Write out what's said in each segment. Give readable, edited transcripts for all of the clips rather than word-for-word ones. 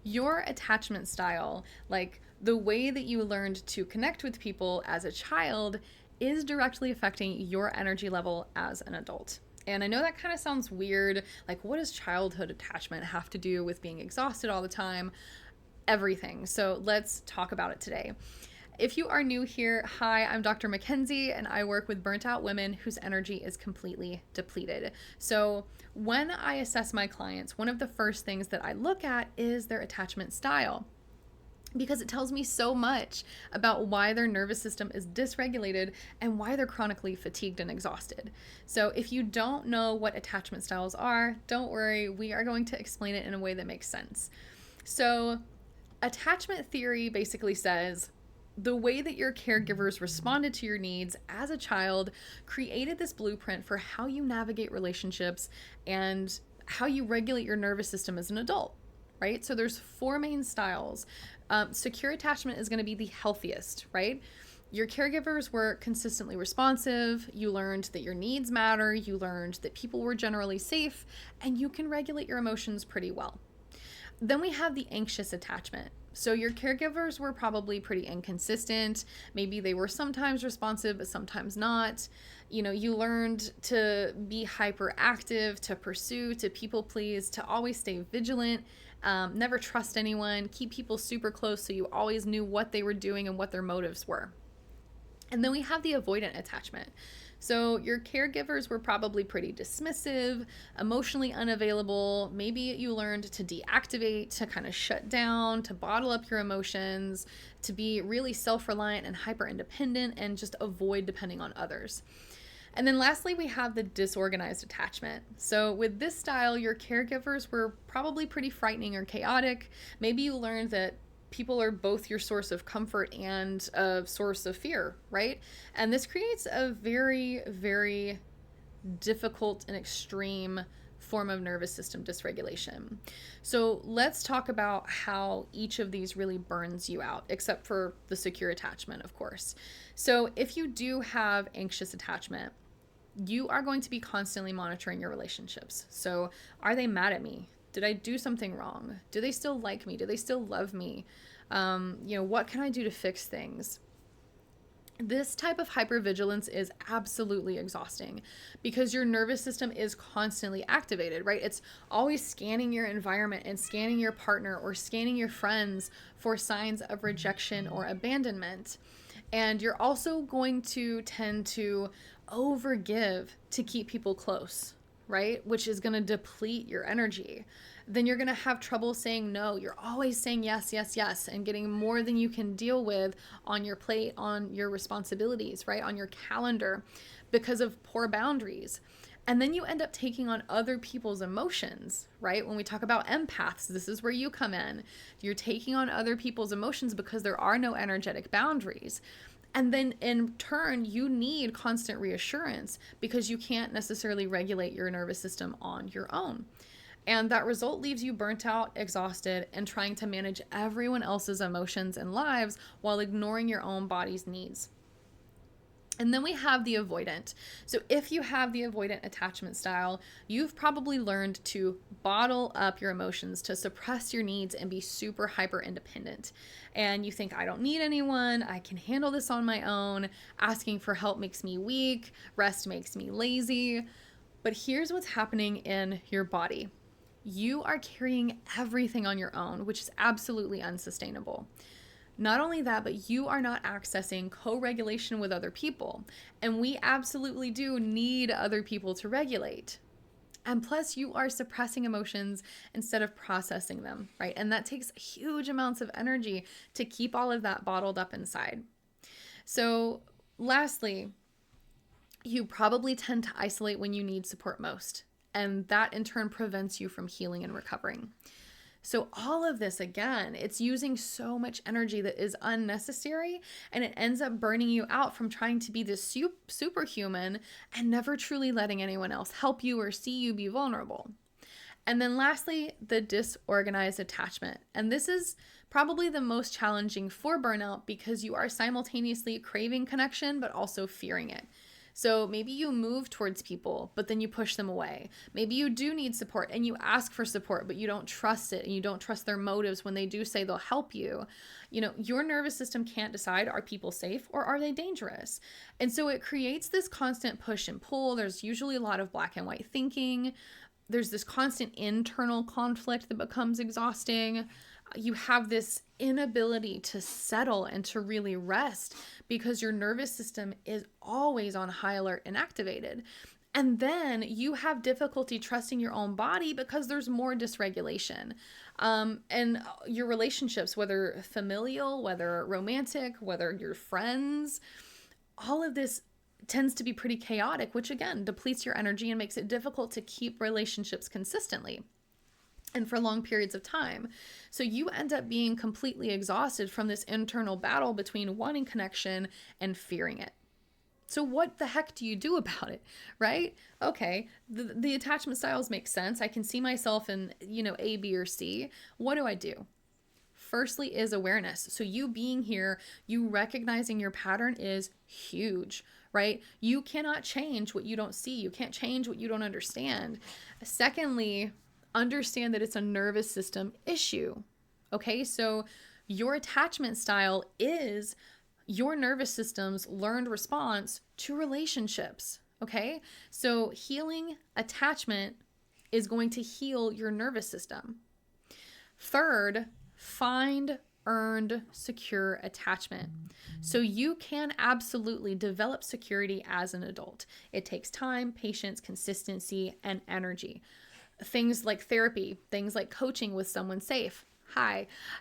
Your attachment style, like the way that you learned to connect with people as a child, is directly affecting your energy level as an adult. And I know that kind of sounds weird. Like, what does childhood attachment have to do with being exhausted all the time? Everything. So let's talk about it today. If you are new here, hi, I'm Dr. Mackenzie, and I work with burnt out women whose energy is completely depleted. So, when I assess my clients, one of the first things that I look at is their attachment style, because it tells me so much about why their nervous system is dysregulated and why they're chronically fatigued and exhausted. So, if you don't know what attachment styles are, don't worry, we are going to explain it in a way that makes sense. So, attachment theory basically says the way that your caregivers responded to your needs as a child created this blueprint for how you navigate relationships and how you regulate your nervous system as an adult, right? So there's four main styles. Secure attachment is going to be the healthiest, right? Your caregivers were consistently responsive. You learned that your needs matter. You learned that people were generally safe, and you can regulate your emotions pretty well. Then we have the anxious attachment. So your caregivers were probably pretty inconsistent. Maybe they were sometimes responsive, but sometimes not. You learned to be hyperactive, to pursue, to people please, to always stay vigilant, never trust anyone, keep people super close so you always knew what they were doing and what their motives were. And then we have the avoidant attachment. So your caregivers were probably pretty dismissive, emotionally unavailable. Maybe you learned to deactivate, to kind of shut down, to bottle up your emotions, to be really self-reliant and hyper-independent and just avoid depending on others. And then lastly, we have the disorganized attachment. So with this style, your caregivers were probably pretty frightening or chaotic. Maybe you learned that people are both your source of comfort and a source of fear, right? And this creates a very, very difficult and extreme form of nervous system dysregulation. So let's talk about how each of these really burns you out, except for the secure attachment, of course. So if you do have anxious attachment, you are going to be constantly monitoring your relationships. So are they mad at me? Did I do something wrong? Do they still like me? Do they still love me? What can I do to fix things? This type of hypervigilance is absolutely exhausting because your nervous system is constantly activated, right? It's always scanning your environment and scanning your partner or scanning your friends for signs of rejection or abandonment. And you're also going to tend to overgive to keep people close, right? Which is going to deplete your energy. Then you're going to have trouble saying no. You're always saying yes, yes, yes, and getting more than you can deal with on your plate, on your responsibilities, right? On your calendar because of poor boundaries. And then you end up taking on other people's emotions, right? When we talk about empaths, this is where you come in. You're taking on other people's emotions because there are no energetic boundaries. And then in turn, you need constant reassurance because you can't necessarily regulate your nervous system on your own. And that result leaves you burnt out, exhausted, and trying to manage everyone else's emotions and lives while ignoring your own body's needs. And then we have the avoidant. So if you have the avoidant attachment style, you've probably learned to bottle up your emotions, to suppress your needs and be super hyper independent. And you think, I don't need anyone. I can handle this on my own. Asking for help makes me weak. Rest makes me lazy. But here's what's happening in your body. You are carrying everything on your own, which is absolutely unsustainable. Not only that, but you are not accessing co-regulation with other people. And we absolutely do need other people to regulate. And plus, you are suppressing emotions instead of processing them, right? And that takes huge amounts of energy to keep all of that bottled up inside. So lastly, you probably tend to isolate when you need support most. And that in turn prevents you from healing and recovering. So all of this, again, it's using so much energy that is unnecessary, and it ends up burning you out from trying to be this superhuman and never truly letting anyone else help you or see you be vulnerable. And then lastly, the disorganized attachment. And this is probably the most challenging for burnout because you are simultaneously craving connection, but also fearing it. So maybe you move towards people, but then you push them away. Maybe you do need support and you ask for support, but you don't trust it and you don't trust their motives when they do say they'll help you. Your nervous system can't decide, are people safe or are they dangerous? And so it creates this constant push and pull. There's usually a lot of black and white thinking. There's this constant internal conflict that becomes exhausting. You have this inability to settle and to really rest because your nervous system is always on high alert and activated. And then you have difficulty trusting your own body because there's more dysregulation. And your relationships, whether familial, whether romantic, whether your friends, all of this tends to be pretty chaotic, which again depletes your energy and makes it difficult to keep relationships consistently and for long periods of time. So you end up being completely exhausted from this internal battle between wanting connection and fearing it. So what the heck do you do about it, right? Okay, the attachment styles make sense. I can see myself in, A, B, or C. What do I do? Firstly is awareness. So you being here, you recognizing your pattern is huge, right? You cannot change what you don't see. You can't change what you don't understand. Secondly, understand that it's a nervous system issue. Okay, so your attachment style is your nervous system's learned response to relationships. Okay, so healing attachment is going to heal your nervous system. Third, find earned secure attachment. So you can absolutely develop security as an adult. It takes time, patience, consistency, and energy. Things like therapy, things like coaching with someone safe.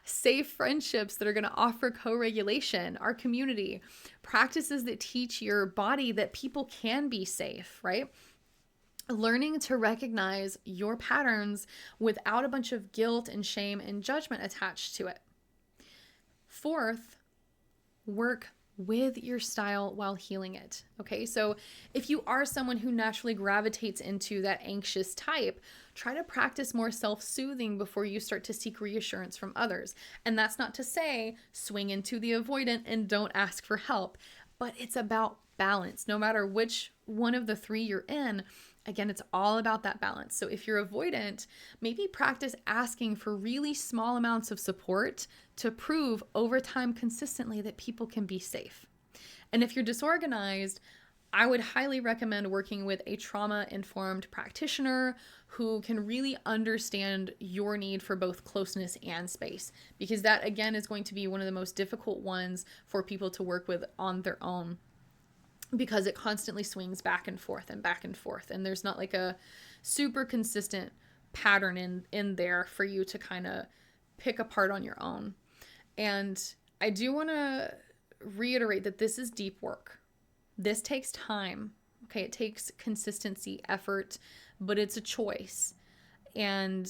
Safe friendships that are going to offer co-regulation, our community, practices that teach your body that people can be safe, right? Learning to recognize your patterns without a bunch of guilt and shame and judgment attached to it. Fourth, work with your style while healing it. Okay, so if you are someone who naturally gravitates into that anxious type, try to practice more self-soothing before you start to seek reassurance from others. And that's not to say swing into the avoidant and don't ask for help, but it's about balance. No matter which one of the three you're in, again, it's all about that balance. So if you're avoidant, maybe practice asking for really small amounts of support to prove over time consistently that people can be safe. And if you're disorganized, I would highly recommend working with a trauma-informed practitioner who can really understand your need for both closeness and space, because that, again, is going to be one of the most difficult ones for people to work with on their own, because it constantly swings back and forth, and there's not like a super consistent pattern in there for you to kind of pick apart on your own. And I do want to reiterate that this is deep work. This takes time. Okay, it takes consistency, effort, but it's a choice. And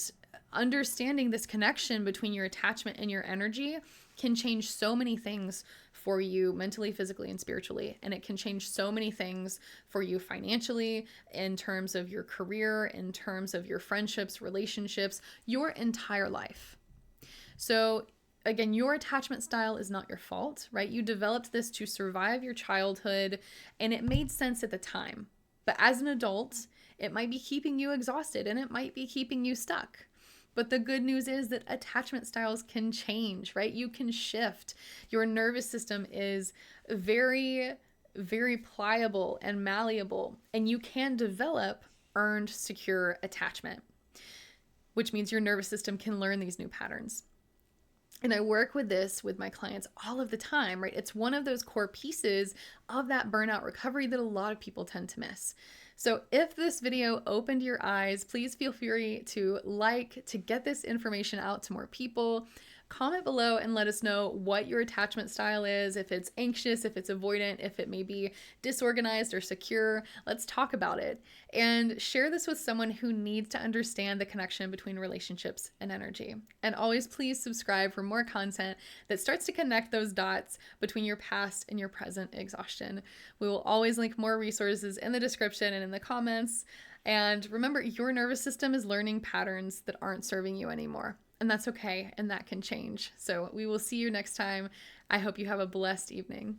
understanding this connection between your attachment and your energy can change so many things for you mentally, physically, and spiritually. And it can change so many things for you financially, in terms of your career, in terms of your friendships, relationships, your entire life. So again, your attachment style is not your fault, right? You developed this to survive your childhood, and it made sense at the time. But as an adult, it might be keeping you exhausted and it might be keeping you stuck. But the good news is that attachment styles can change, right? You can shift. Your nervous system is very, very pliable and malleable, and you can develop earned secure attachment, which means your nervous system can learn these new patterns. And I work with this with my clients all of the time, right? It's one of those core pieces of that burnout recovery that a lot of people tend to miss. So if this video opened your eyes, please feel free to get this information out to more people. Comment below and let us know what your attachment style is, if it's anxious, if it's avoidant, if it may be disorganized or secure. Let's talk about it. And share this with someone who needs to understand the connection between relationships and energy. And always please subscribe for more content that starts to connect those dots between your past and your present exhaustion. We will always link more resources in the description and in the comments. And remember, your nervous system is learning patterns that aren't serving you anymore. And that's okay, and that can change. So we will see you next time. I hope you have a blessed evening.